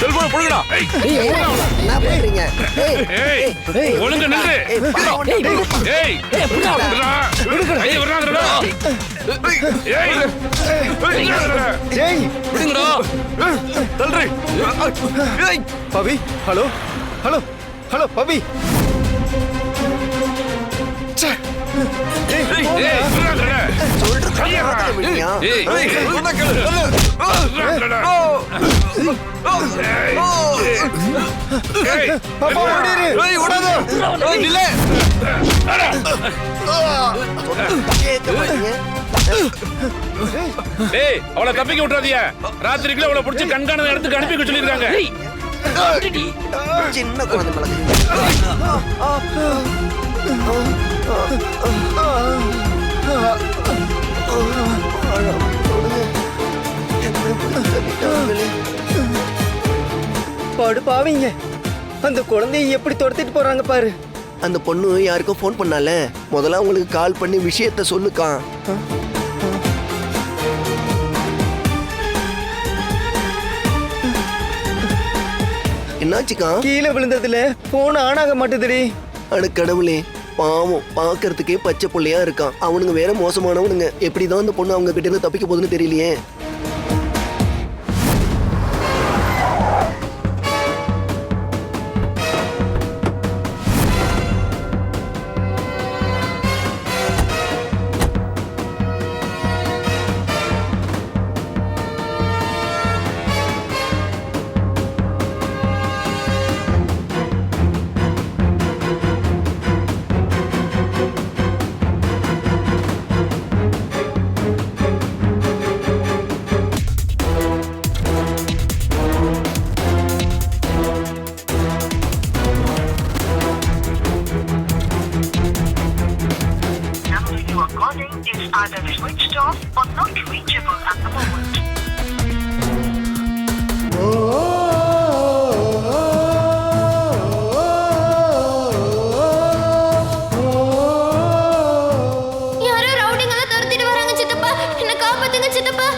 Cellphone புடுங்கடா. என்ன பண்றீங்க? ஒழுங்கா நில்லு. ஏய் விடுடா. கைய விடுறாங்கடா. ஏய் விடுங்கடா. தள்ளுறே. ஏய் பவி, ஹலோ ஹலோ ஹலோ பவி. ஏய் விடுறாங்கடா. சொல்ற கைய விடுறியா? ஏய் சொன்னா கேளு. ஏய் பாப்பா ஓடிரு. ஏய் ஓடாத. நில்ல. கேட்க மாட்டீங்க. ஏய் அவளை தப்பிக்க விட்டுறாதீங்க. ராத்திரிக்குள்ள அவளை பிடிச்சி கண்காணாத இடத்துக்கு அனுப்பி சொல்லிருக்காங்க. சின்ன குழந்தை மலக்குறீங்க. பாடு பாவீங்க, அந்த குழந்தையை எப்படி துரத்திட்டு போறாங்க பாரு. அந்த பொண்ணு யாருக்கோ ஃபோன் பண்ணால, முதல்ல அவங்களுக்கு கால் பண்ணி விஷயத்த சொல்லுக்கா. என்னாச்சுக்கா? கீழே விழுந்ததுல போன் ஆன் ஆக மாட்டேதுடி. அட கடவுளே, பாவம், பாக்குறதுக்கே பச்சை புள்ளையா இருக்கான். அவனுங்க வேற மோசமானவனுங்க. எப்படிதான் அந்த பொண்ணு அவங்க கிட்ட இருந்து தப்பிக்க போகுதுன்னு தெரியலையே. Is either switched off or not reachable at the moment. யாரோ ரவுடிங்கள துரத்திட்டு வராங்க சித்தப்பா. என்ன காப்பாத்துங்க சித்தப்பா.